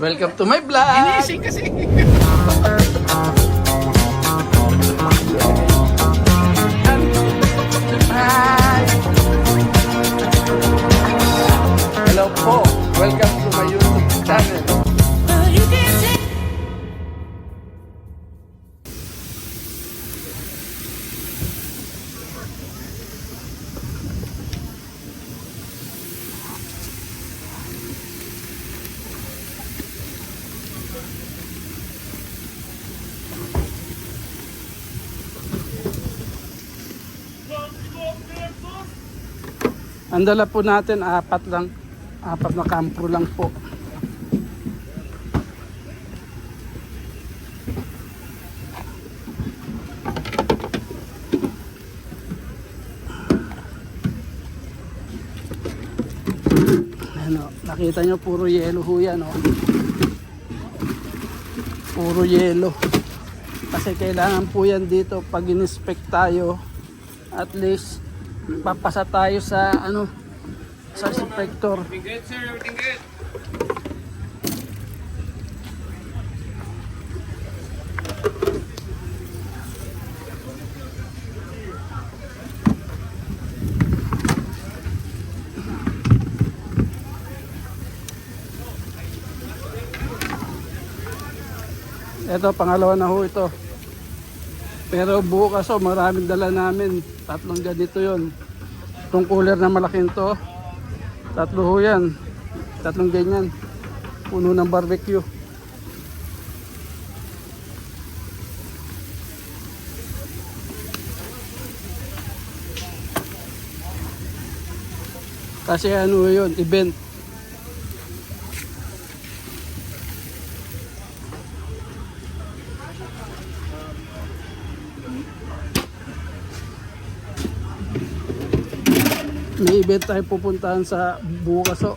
Welcome to my vlog! Ginising kasi. Hi! Hello po! Welcome to my YouTube channel. Ang dala po natin, apat na kampro lang po. Ano, nakita nyo puro yelo ho yan, oh. Puro yelo. Kasi kailangan po yan dito pag in-inspect tayo, at least papasa tayo sa sa inspector. Everything good, sir? Everything good? Ito, pangalawa na ho ito. Pero bukas maraming dala namin. Tatlong ganito yon. Itong cooler na malaking to, tatlo ho yan. Tatlong ganyan. Puno ng barbecue. Kasi yun, event. May event tayo pupuntahan sa bukas o.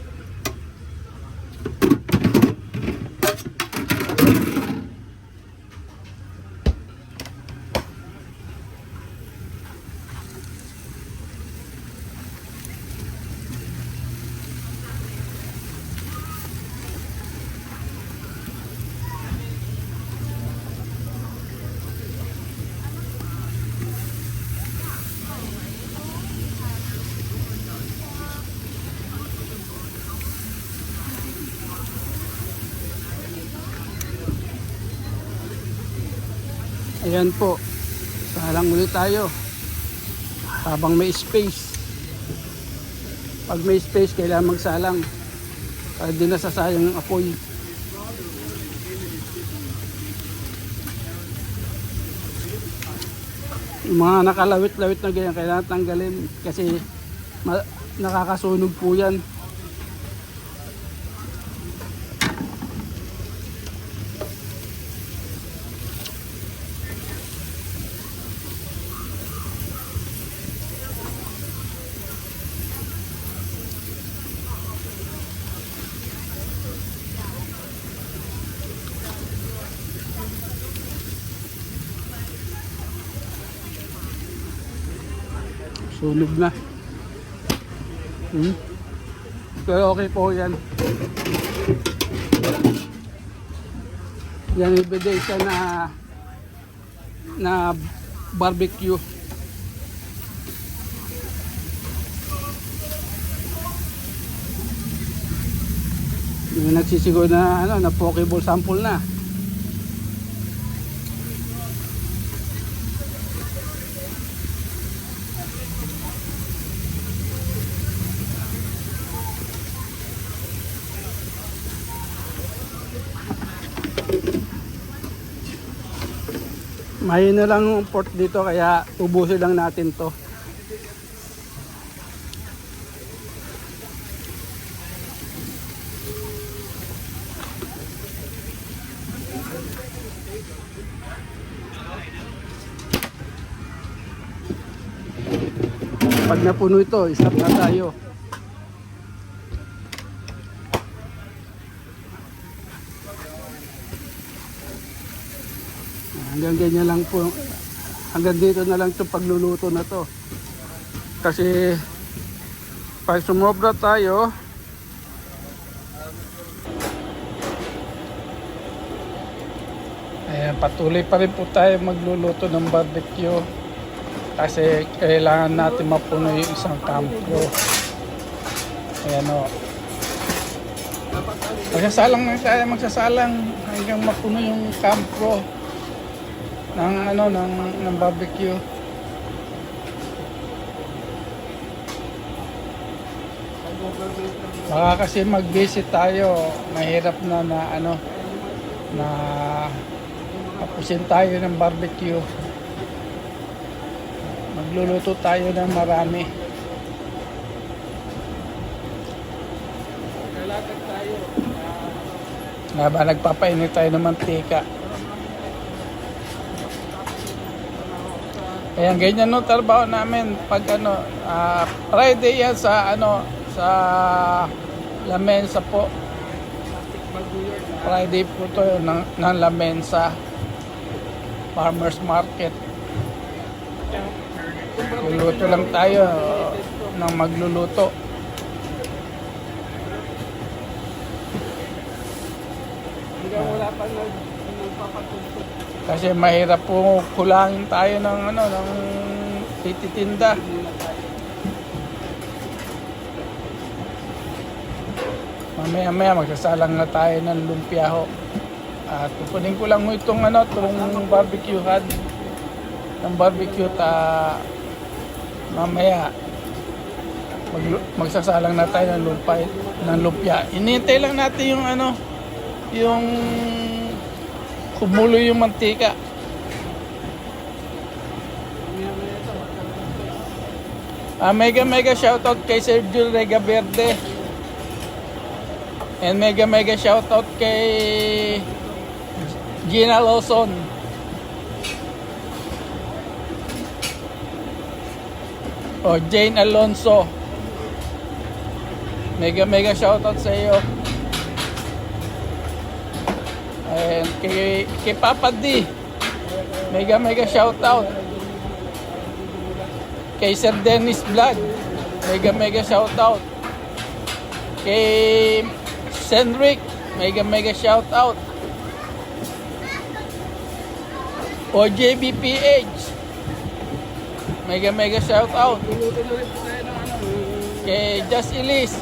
Ayan po, salang ulit tayo habang may space. Pag may space, kailangan magsalang para di nasasayang ang apoy. Yung mga nakalawit-lawit na ganyan, kailangan tanggalin kasi nakakasunog po yan. Sunog na. Pero okay po yan. Yan ebidensya na barbecue. Yung nagsisigaw na pokeball sample na. Mahina lang ang port dito kaya ubusin lang natin to. Pag napuno ito, stop na tayo. Hanggang ganyan lang po. Hanggang dito na lang itong pagluluto na to. Kasi pag sumobra tayo, Ayan, patuloy pa rin po tayo magluluto ng barbecue kasi kailangan natin mapuno yung isang kampo. Ayan o. Magsasalang hanggang mapuno yung kampo ng barbecue. Baka kasi mag-visit tayo, mahirap na tapusin tayo ng barbecue. Magluluto tayo ng marami. Lalagag tayo. Nagpapainit tayo ng mantika. Ayan, ganyan no trabaho namin pag Friday yan sa sa Lamensa po. Friday po to ng Lamensa Farmers Market. Luluto lang tayo ng magluluto. Wala pa nagpapatutok. Kasi mahirap po kulangin tayo ng tititinda. Mamaya magsasalang na tayo ng lumpia ho. At pupunin ko lang mo itong barbecue had ng barbecue mamaya magsasalang na tayo ng lumpia. Inintay lang natin yung kumulo yung mantika. Mega shoutout kay Sergio Regaverde. And mega shoutout kay Gina Lawson. Jane Alonso. Mega shoutout sa iyo. And kay Papa D. Mega shoutout. Kay Sir Dennis Vlog. Mega shoutout. Kay Senric. Mega shoutout. OJBPH. Mega shoutout. Kay Just Elise.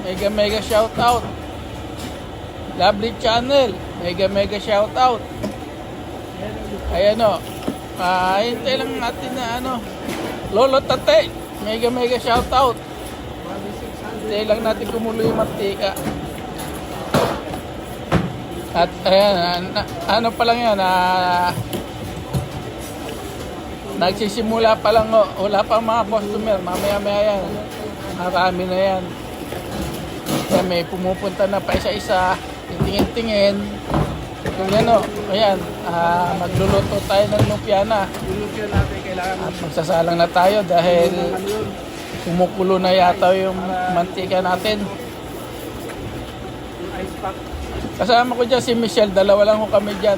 Mega shoutout. Lovely Channel. Mega shoutout. Ayan o. Hintay lang natin na Lolo Tate. Mega shoutout. Hintay lang natin kumulo yung mantika. At ayan, pa lang yan, nagsisimula pa lang o. Wala pang mga customer. Mamaya yan. Marami na yan. Kaya may pumupunta na pa isa-isa. Tingin-tingin. Kung ayan, magluluto tayo ng lumpia na. Lumpia natin kailangan. At magsasalang na tayo dahil kumukulo na yata yung mantika natin. Yung ice pack. Kasama ko dyan si Michelle, dalawa lang ko kami dyan.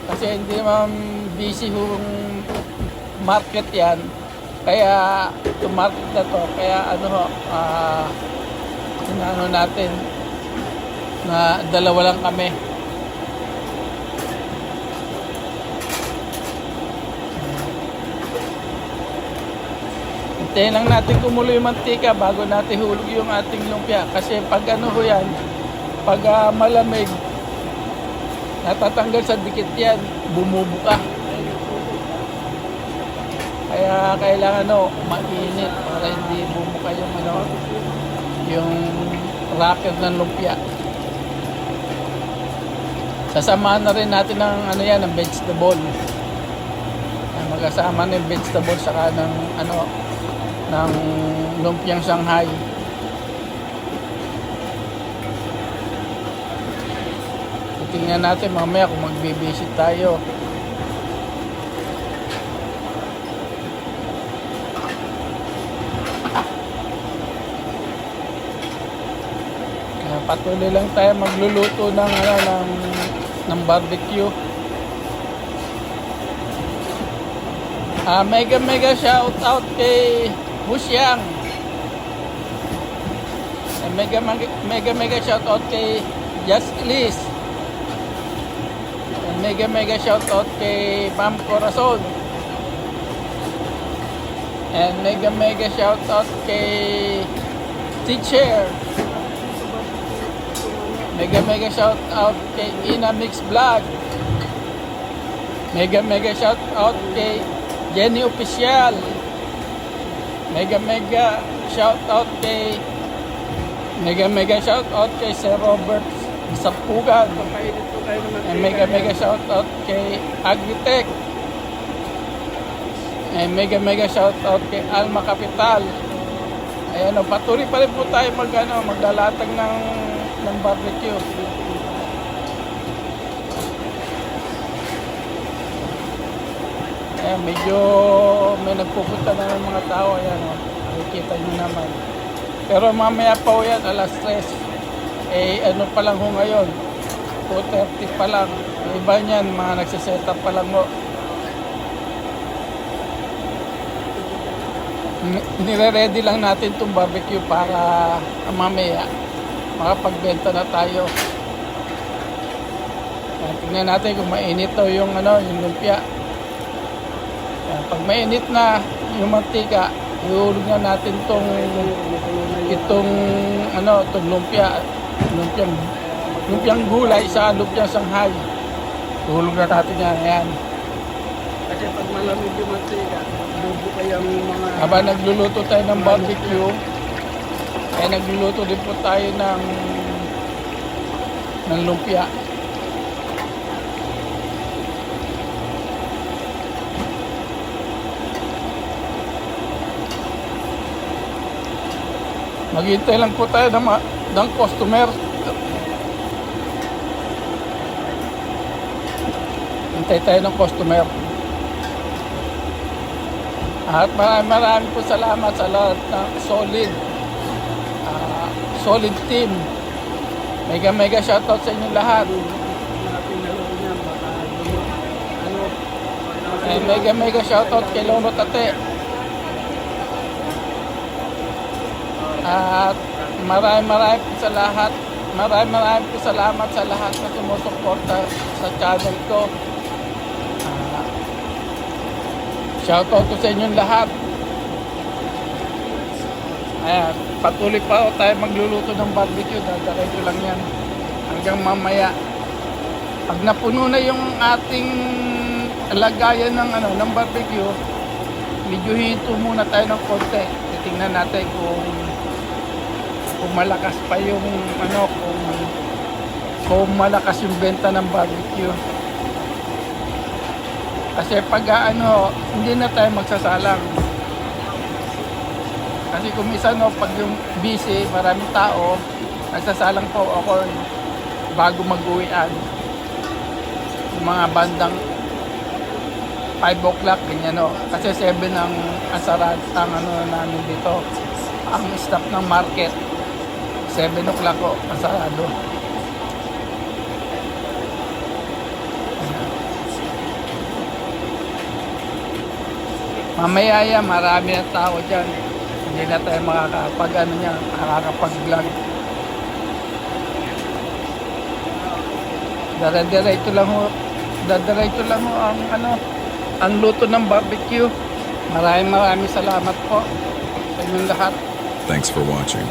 Kasi hindi busy yung market yan. Kaya yung market na to, kaya natin na dalawa lang kami. Hintayin lang natin kumulo yung mantika bago natin hulog yung ating lumpia. Kasi pag yan, pag malamig, natatanggal sa dikit yan, bumubuka. Kaya kailangan mainit para hindi bumuka yung wrapper ng lumpia. Sasamahan na rin natin ng vegetable. Magkasama ng vegetable saka ng lumpiang Shanghai. Tingnan natin mamaya kung magbibisit tayo. Patuloy lang tayo magluluto ng barbecue. Mega shout out kay Busyang. Mega shout out kay Just Elise. mega shoutout kay Ma'am Corazon. And mega shoutout kay Teacher. Mega shoutout kay Ina Mix Vlog. Mega shoutout kay Jenny Official. Mega shoutout kay shoutout kay Sir Robert Sapugan. And mega shoutout kay Agritech. And mega shoutout kay Alma Capital. Ayan o, patuloy pa rin po tayo maglalatag ng barbecue. Ayan, medyo may nagpupunta na ng mga tao. Ayan o, nakikita nyo naman. Pero mamaya pa o yan, alas 3. Ano pa lang ho ngayon, 2:30 pa lang. Yung iba niyan, mga nagsiset up pa lang ho. Nire-ready lang natin itong barbecue para mamaya makapagbenta na tayo. Tingnan natin kung mainit to yung lumpia. Pag mainit na yung mantika, ihulog na natin itong lumpia. Lumpiang gulay sa lumpiang Shanghai. Ihulog na natin yan. Ayan. Kasi pag malamig yung mantika, bubo kayang mga... Habang nagluluto tayo ng barbecue, ay nagluluto din po tayo ng lumpia. Maghintay lang po tayo ng customer. Hintay tayo ng customer. At maraming po salamat sa lahat ng solid team. Mega shoutout sa inyo lahat. Mega shoutout kay Lolo Tate. At maraming po sa lahat. Maraming po salamat sa lahat na sumusuporta sa channel ko. Shoutout ko sa inyong lahat. Ayan, patuloy pa tayo magluluto ng barbecue. Dadakay ko lang yan hanggang mamaya. Pag napuno na yung ating lagayan ng barbecue, medyo hinto muna tayo ng konti. Titingnan natin kung malakas pa yung kung malakas yung benta ng barbecue. Kasi pag hindi na tayo magsasalang. Kasi kung minsan pag yung busy, maraming tao, nagsasalang po ako bago mag-uwian. Yung mga bandang 5 o'clock, ganyan Kasi 7 ang sarad ang namin dito. Ang staff ng market, 7 o'clock ang sarado. Mamaya yan, marami na tao dyan. Hindi na tayo makakapag-vlog. Dadiretso lang ho ang luto ng barbecue. Maraming salamat po sa inyong lahat. Thanks for watching.